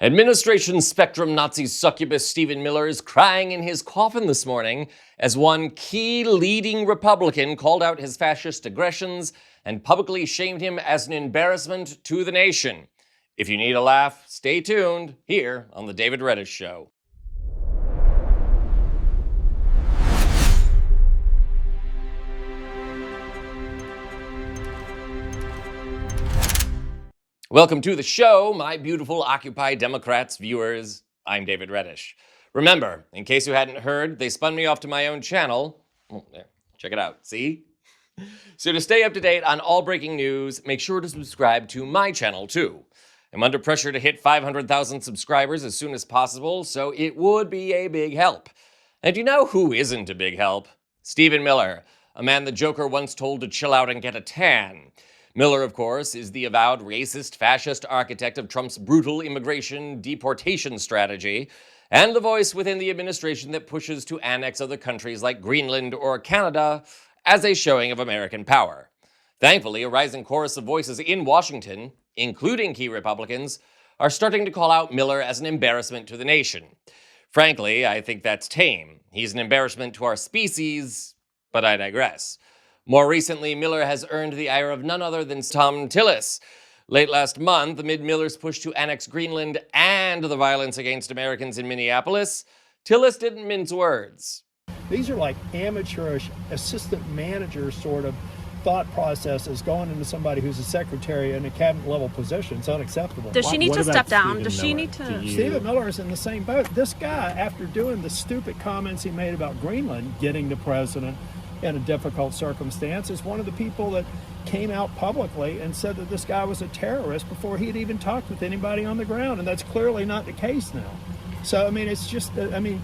Administration spectrum Nazi succubus Stephen Miller is crying in his coffin this morning as one key leading Republican called out his fascist aggressions and publicly shamed him as an embarrassment to the nation. If you need a laugh, stay tuned here on The David Reddish Show. Welcome to the show, my beautiful Occupy Democrats viewers. I'm David Reddish. Remember, in case you hadn't heard, they spun me off to my own channel. Oh, there, check it out, see? So to stay up to date on all breaking news, make sure to subscribe to my channel too. I'm under pressure to hit 500,000 subscribers as soon as possible, so it would be a big help. And you know who isn't a big help? Stephen Miller, a man the Joker once told to chill out and get a tan. Miller, of course, is the avowed racist, fascist architect of Trump's brutal immigration deportation strategy, and the voice within the administration that pushes to annex other countries like Greenland or Canada as a showing of American power. Thankfully, a rising chorus of voices in Washington, including key Republicans, are starting to call out Miller as an embarrassment to the nation. Frankly, I think that's tame. He's an embarrassment to our species, but I digress. More recently, Miller has earned the ire of none other than Tom Tillis. Late last month, amid Miller's push to annex Greenland and the violence against Americans in Minneapolis, Tillis didn't mince words. These are like amateurish assistant manager sort of thought processes going into somebody who's a secretary in a cabinet level position. It's unacceptable. Does she need to step down? Does she need to? Stephen Miller is in the same boat. This guy, after doing the stupid comments he made about Greenland getting the president in a difficult circumstance, is one of the people that came out publicly and said that this guy was a terrorist before he had even talked with anybody on the ground, and that's clearly not the case now. So, I mean, it's just,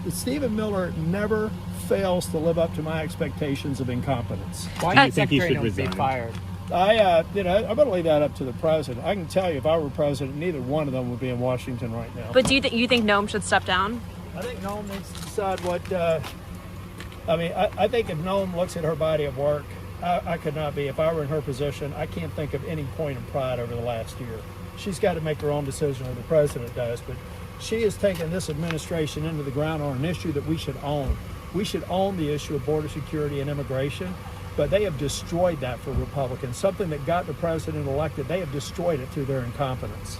Stephen Miller never fails to live up to my expectations of incompetence. Why do you think he should resign? I'm going to leave that up to the president. I can tell you, if I were president, neither one of them would be in Washington right now. But do you think Noam should step down? I think Noam needs to decide what. I think if Noam looks at her body of work, I could not be. If I were in her position, I can't think of any point of pride over the last year. She's got to make her own decision, or the president does. But she has taken this administration into the ground on an issue that we should own. We should own the issue of border security and immigration, but they have destroyed that for Republicans. Something that got the president elected, they have destroyed it through their incompetence.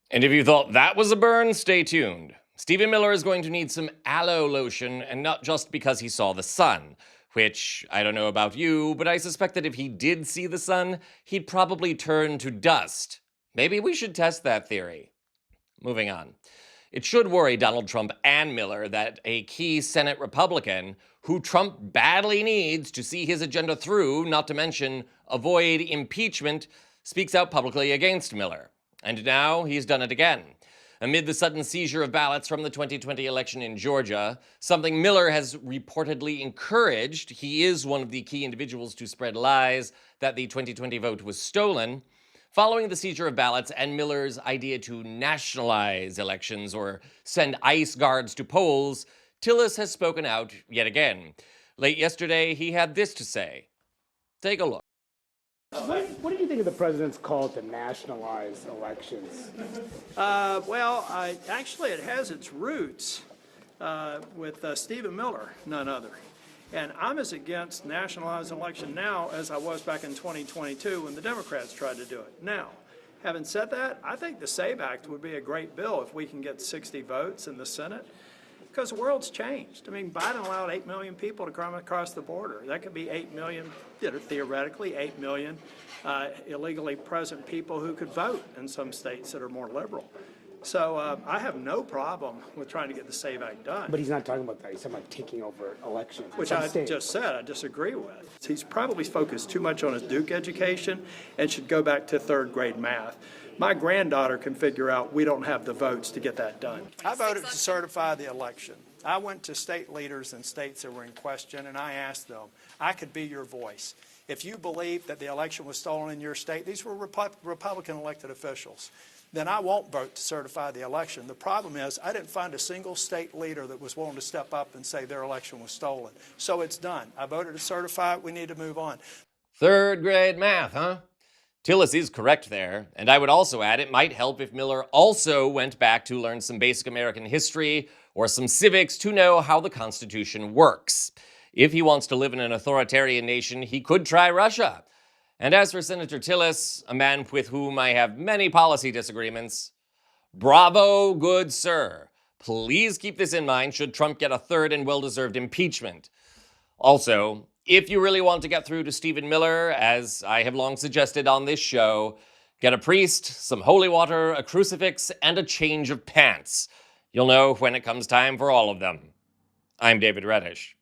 And if you thought that was a burn, stay tuned. Stephen Miller is going to need some aloe lotion, and not just because he saw the sun, which, I don't know about you, but I suspect that if he did see the sun, he'd probably turn to dust. Maybe we should test that theory. Moving on. It should worry Donald Trump and Miller that a key Senate Republican, who Trump badly needs to see his agenda through, not to mention avoid impeachment, speaks out publicly against Miller. And now he's done it again. Amid the sudden seizure of ballots from the 2020 election in Georgia, something Miller has reportedly encouraged, he is one of the key individuals to spread lies that the 2020 vote was stolen. Following the seizure of ballots and Miller's idea to nationalize elections or send ICE guards to polls, Tillis has spoken out yet again. Late yesterday, he had this to say. Take a look. What do you think of the president's call to nationalize elections? Actually, it has its roots with Stephen Miller, none other. And I'm as against nationalized election now as I was back in 2022 when the Democrats tried to do it. Now, having said that, I think the SAVE Act would be a great bill if we can get 60 votes in the Senate, because the world's changed. I mean, Biden allowed 8 million people to come across the border. That could be 8 million, theoretically, 8 million illegally present people who could vote in some states that are more liberal. So I have no problem with trying to get the SAVE Act done. But he's not talking about that. He's talking about taking over elections. Which I just said I disagree with. He's probably focused too much on his Duke education and should go back to third grade math. My granddaughter can figure out we don't have the votes to get that done. I voted to certify the election. I went to state leaders in states that were in question, and I asked them, I could be your voice. If you believe that the election was stolen in your state, these were Republican elected officials, then I won't vote to certify the election. The problem is I didn't find a single state leader that was willing to step up and say their election was stolen. So it's done. I voted to certify it. We need to move on. Third grade math, huh? Tillis is correct there, and I would also add it might help if Miller also went back to learn some basic American history or some civics to know how the Constitution works. If he wants to live in an authoritarian nation, he could try Russia. And as for Senator Tillis, a man with whom I have many policy disagreements, bravo, good sir. Please keep this in mind should Trump get a third and well-deserved impeachment. Also, if you really want to get through to Stephen Miller, as I have long suggested on this show, get a priest, some holy water, a crucifix, and a change of pants. You'll know when it comes time for all of them. I'm David Reddish.